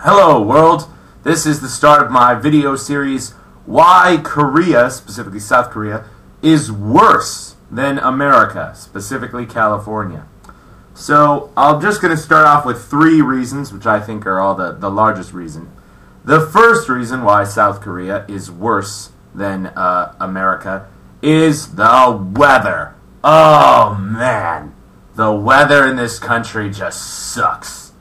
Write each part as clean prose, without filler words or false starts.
Hello world, this is the start of my video series, Why Korea, specifically South Korea, is worse than America, specifically California. So I'm just going to start off with 3 reasons, which I think are all the largest reason. The first reason why South Korea is worse than America is the weather. Oh man, the weather in this country just sucks.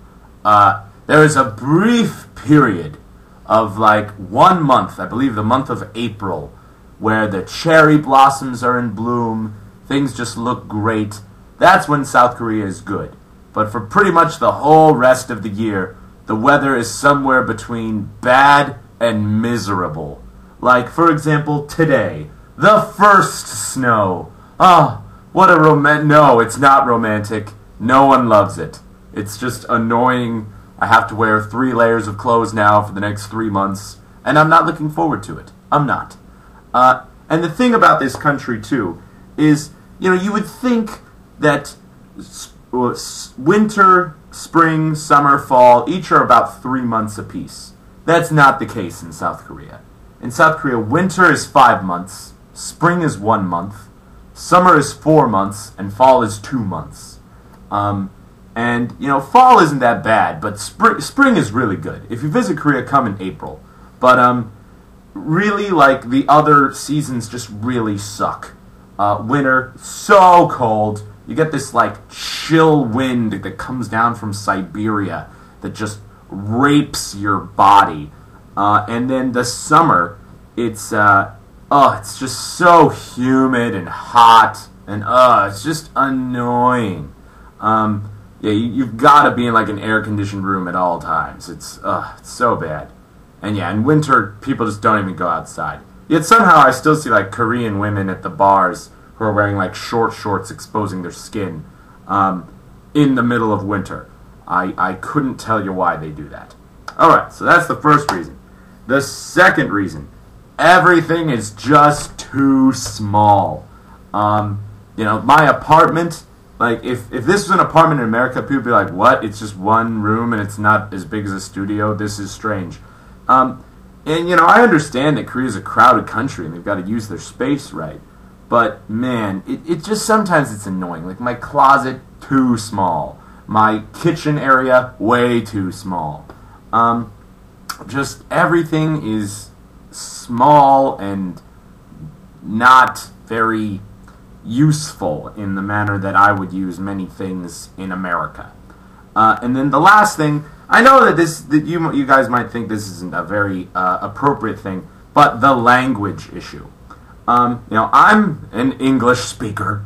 There is a brief period of like 1 month, I believe the month of April, where the cherry blossoms are in bloom, things just look great. That's when South Korea is good. But for pretty much the whole rest of the year, the weather is somewhere between bad and miserable. Like, for example, today, the first snow. Oh, what a no, it's not romantic. No one loves it. It's just annoying. I have to wear 3 layers of clothes now for the next 3 months, and I'm not looking forward to it. I'm not. And the thing about this country, too, is, you would think that winter, spring, summer, fall, each are about 3 months apiece. That's not the case in South Korea. In South Korea, winter is 5 months, spring is 1 month, summer is 4 months, and fall is 2 months. And, fall isn't that bad, but spring is really good. If you visit Korea, come in April. But, really, like, the other seasons just really suck. Winter, so cold. You get this, like, chill wind that comes down from Siberia that just rapes your body. And then the summer, it's just so humid and hot, and, it's just annoying. Yeah, you've got to be in like an air-conditioned room at all times. It's so bad. And yeah, in winter, people just don't even go outside. Yet somehow I still see like Korean women at the bars who are wearing like short shorts exposing their skin in the middle of winter. I couldn't tell you why they do that. Alright, so that's the first reason. The second reason, everything is just too small. My apartment... Like, if this was an apartment in America, people would be like, what? It's just 1 room and it's not as big as a studio? This is strange. I understand that Korea's a crowded country and they've got to use their space right. But, man, it just sometimes it's annoying. Like, my closet, too small. My kitchen area, way too small. Just everything is small and not very useful in the manner that I would use many things in America. And then the last thing, I know that you guys might think this isn't a very appropriate thing, but the language issue. I'm an English speaker,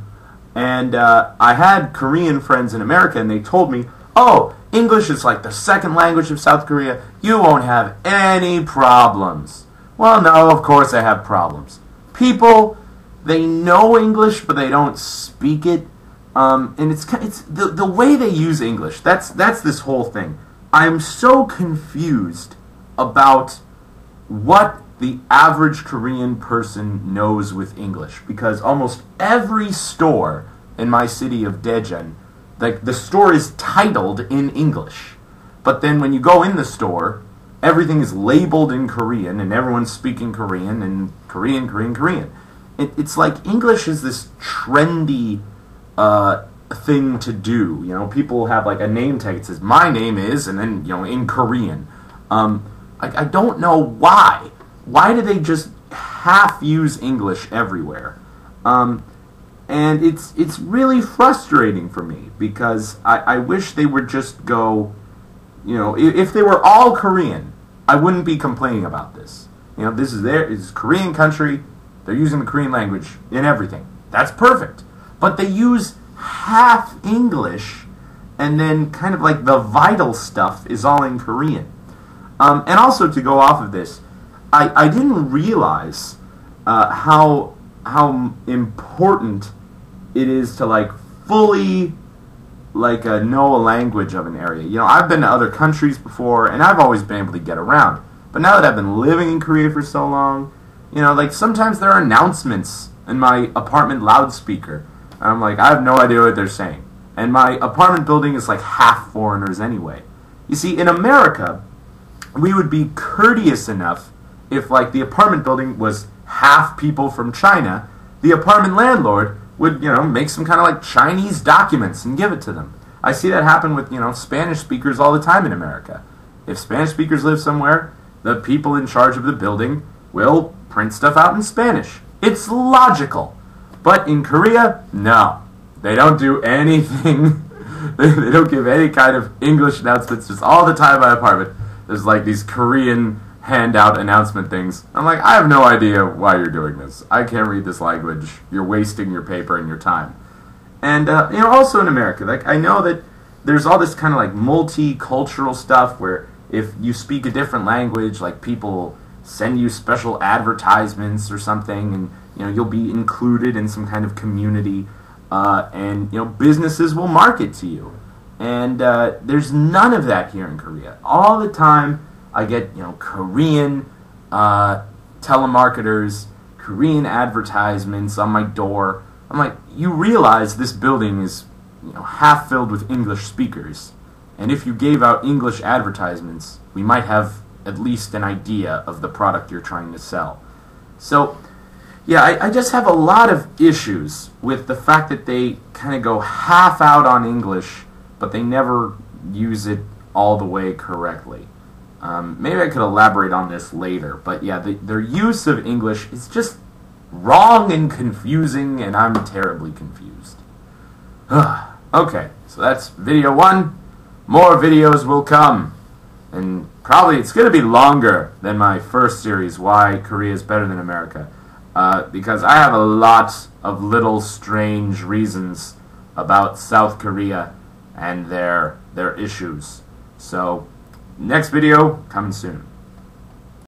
and I had Korean friends in America, and they told me, oh, English is like the second language of South Korea. You won't have any problems. Well, no, of course I have problems. People... They know English, but they don't speak it, and it's the way they use English. That's this whole thing. I'm so confused about what the average Korean person knows with English, because almost every store in my city of Daejeon, like the store is titled in English, but then when you go in the store, everything is labeled in Korean, and everyone's speaking Korean and Korean. It's like English is this trendy thing to do. People have like a name tag that says, my name is, and then, in Korean. I don't know why. Why do they just half use English everywhere? And it's really frustrating for me, because I wish they would just go, if they were all Korean, I wouldn't be complaining about this. This is Korean country. They're using the Korean language in everything. That's perfect. But they use half English, and then kind of like the vital stuff is all in Korean. And also, to go off of this, I didn't realize how important it is to like fully know a language of an area. I've been to other countries before, and I've always been able to get around. But now that I've been living in Korea for so long, sometimes there are announcements in my apartment loudspeaker. And I'm like, I have no idea what they're saying. And my apartment building is like half foreigners anyway. You see, in America, we would be courteous enough if, like, the apartment building was half people from China, the apartment landlord would, make some kind of, like, Chinese documents and give it to them. I see that happen with, Spanish speakers all the time in America. If Spanish speakers live somewhere, the people in charge of the building will print stuff out in Spanish. It's logical. But in Korea, no. They don't do anything. They don't give any kind of English announcements. Just all the time in my apartment, there's like these Korean handout announcement things. I'm like, I have no idea why you're doing this. I can't read this language. You're wasting your paper and your time. And, also in America, like, I know that there's all this kind of like multicultural stuff where if you speak a different language, like people send you special advertisements or something, and you'll be included in some kind of community, and businesses will market to you. And there's none of that here in Korea. All the time I get Korean telemarketers, Korean advertisements on my door. I'm like, you realize this building is half filled with English speakers, and if you gave out English advertisements, we might have at least an idea of the product you're trying to sell. So, yeah, I just have a lot of issues with the fact that they kind of go half out on English, but they never use it all the way correctly. Maybe I could elaborate on this later, but yeah, their use of English is just wrong and confusing, and I'm terribly confused. Okay, so that's video 1. More videos will come, and probably it's going to be longer than my first series, Why Korea is Better Than America, because I have a lot of little strange reasons about South Korea and their issues. So, next video coming soon.